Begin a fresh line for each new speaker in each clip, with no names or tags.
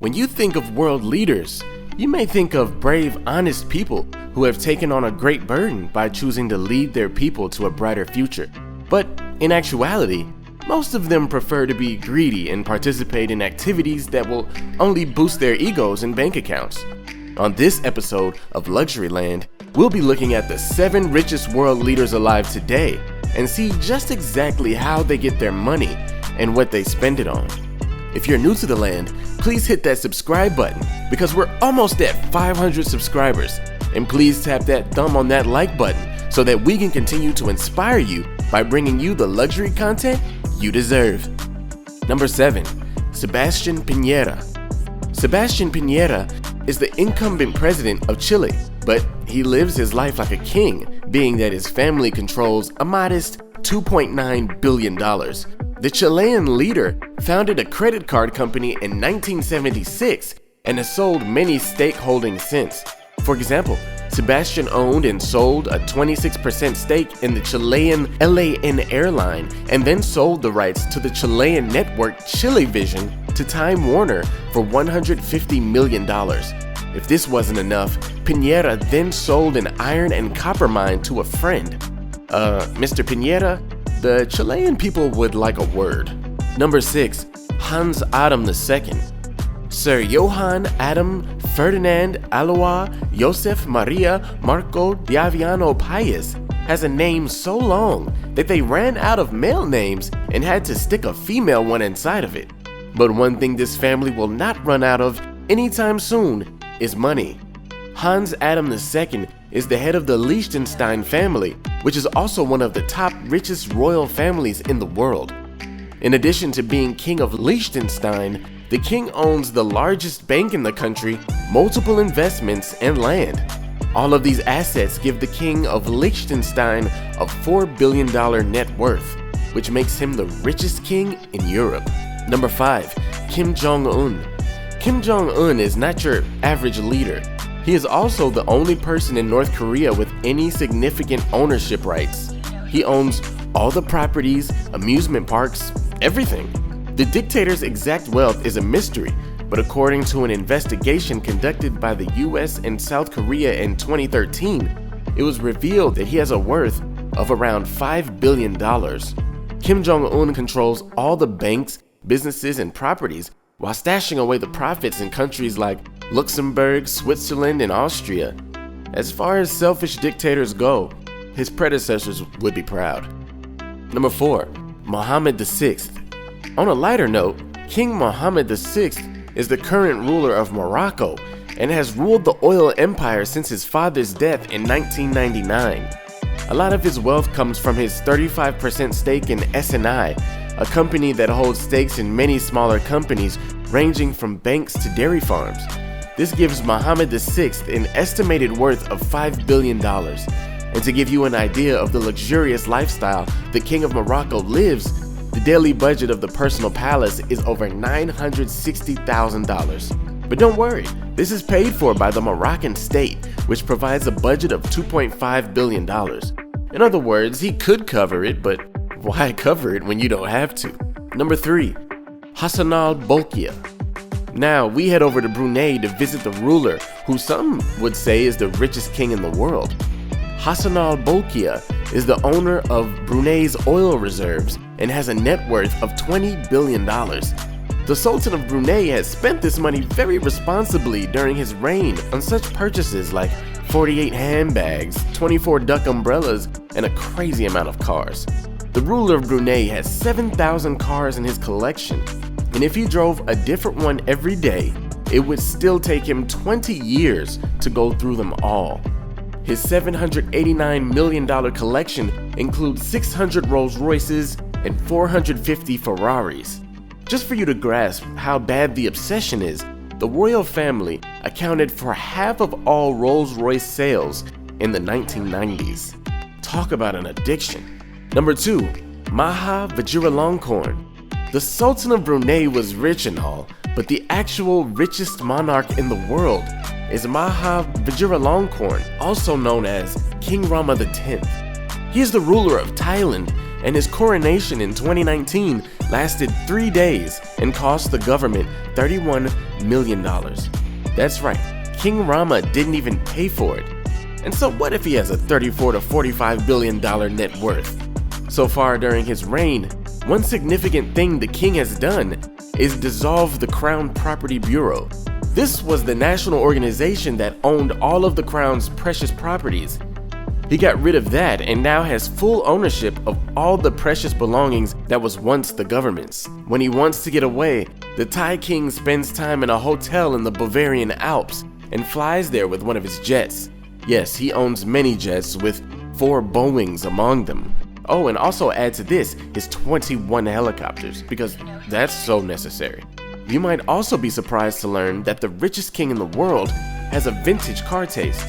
When you think of world leaders, you may think of brave, honest people who have taken on a great burden by choosing to lead their people to a brighter future. But in actuality, most of them prefer to be greedy and participate in activities that will only boost their egos and bank accounts. On this episode of Luxury Land, we'll be looking at the 7 richest world leaders alive today and see just exactly how they get their money and what they spend it on. If you're new to the land, please hit that subscribe button because we're almost at 500 subscribers. And please tap that thumb on that like button so that we can continue to inspire you by bringing you the luxury content you deserve. Number 7, Sebastian Piñera. Sebastian Piñera is the incumbent president of Chile, but he lives his life like a king, being that his family controls a modest $2.9 billion. The Chilean leader founded a credit card company in 1976 and has sold many stakeholdings since. For example, Sebastian owned and sold a 26% stake in the Chilean LAN airline and then sold the rights to the Chilean network Chilevision to Time Warner for $150 million. If this wasn't enough, Piñera then sold an iron and copper mine to a friend. Mr. Piñera, the Chilean people would like a word. Number 6, Hans Adam II. Sir Johann Adam Ferdinand Alois Joseph Maria Marco Diaviano Paez has a name so long that they ran out of male names and had to stick a female one inside of it. But one thing this family will not run out of anytime soon is money. Hans Adam II is the head of the Liechtenstein family, which is also one of the top richest royal families in the world. In addition to being king of Liechtenstein, the king owns the largest bank in the country, multiple investments, and land. All of these assets give the king of Liechtenstein a $4 billion net worth, which makes him the richest king in Europe. Number 5, Kim Jong Un. Kim Jong Un is not your average leader. He is also the only person in North Korea with any significant ownership rights. He owns all the properties, amusement parks, everything. The dictator's exact wealth is a mystery, but according to an investigation conducted by the US and South Korea in 2013, it was revealed that he has a worth of around $5 billion. Kim Jong Un controls all the banks, businesses, and properties while stashing away the profits in countries like Luxembourg, Switzerland, and Austria. As far as selfish dictators go, his predecessors would be proud. Number 4, Mohammed VI. On a lighter note, King Mohammed VI is the current ruler of Morocco and has ruled the oil empire since his father's death in 1999. A lot of his wealth comes from his 35% stake in SNI, a company that holds stakes in many smaller companies ranging from banks to dairy farms. This gives Mohammed VI an estimated worth of $5 billion. And to give you an idea of the luxurious lifestyle the King of Morocco lives, the daily budget of the personal palace is over $960,000. But don't worry, this is paid for by the Moroccan state, which provides a budget of $2.5 billion. In other words, he could cover it, but why cover it when you don't have to? Number 3, Hassanal Bolkiah. Now we head over to Brunei to visit the ruler who some would say is the richest king in the world. Hassanal Bolkiah is the owner of Brunei's oil reserves and has a net worth of $20 billion. The Sultan of Brunei has spent this money very responsibly during his reign on such purchases like 48 handbags, 24 duck umbrellas, and a crazy amount of cars. The ruler of Brunei has 7,000 cars in his collection, and if he drove a different one every day, it would still take him 20 years to go through them all. His $789 million collection includes 600 Rolls Royces and 450 Ferraris. Just for you to grasp how bad the obsession is, the royal family accounted for half of all Rolls Royce sales in the 1990s. Talk about an addiction. Number 2, Maja Vajiralongkhorn. The Sultan of Brunei was rich and all, but the actual richest monarch in the world is Maja Vajiralongkhorn, also known as King Rama X. He is the ruler of Thailand, and his coronation in 2019 lasted 3 days and cost the government $31 million. That's right, King Rama didn't even pay for it. And so what if he has a $34 to $45 billion net worth? So far during his reign, one significant thing the king has done is dissolve the Crown Property Bureau. This was the national organization that owned all of the Crown's precious properties. He got rid of that and now has full ownership of all the precious belongings that was once the government's. When he wants to get away, the Thai king spends time in a hotel in the Bavarian Alps and flies there with one of his jets. Yes, he owns many jets with 4 Boeings among them. Oh, and also add to this his 21 helicopters, because that's so necessary. You might also be surprised to learn that the richest king in the world has a vintage car taste.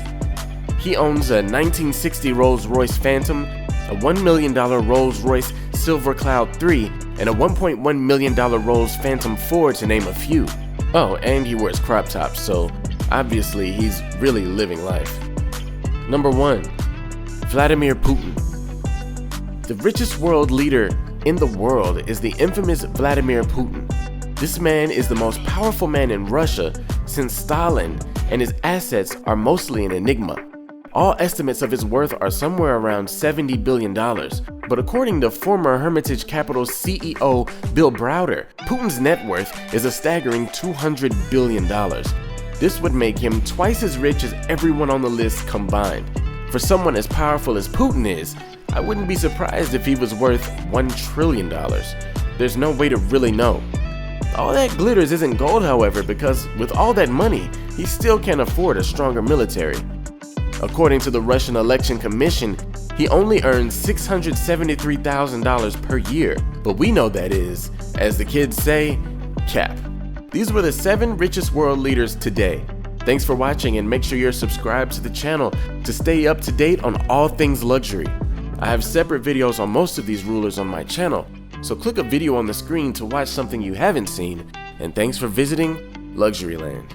He owns a 1960 Rolls-Royce Phantom, a $1 million Rolls-Royce Silver Cloud 3, and a $1.1 million Rolls Phantom 4 to name a few. Oh, and he wears crop tops, so obviously he's really living life. Number 1. Vladimir Putin. The richest world leader in the world is the infamous Vladimir Putin. This man is the most powerful man in Russia since Stalin, and his assets are mostly an enigma. All estimates of his worth are somewhere around $70 billion, but according to former Hermitage Capital's CEO Bill Browder, Putin's net worth is a staggering $200 billion. This would make him twice as rich as everyone on the list combined. For someone as powerful as Putin is, I wouldn't be surprised if he was worth $1 trillion. There's no way to really know. All that glitters isn't gold, however, because with all that money, he still can't afford a stronger military. According to the Russian Election Commission, he only earns $673,000 per year, but we know that is, as the kids say, cap. These were the 7 richest world leaders today. Thanks for watching, and make sure you're subscribed to the channel to stay up to date on all things luxury. I have separate videos on most of these rulers on my channel, so click a video on the screen to watch something you haven't seen, and thanks for visiting Luxuryland.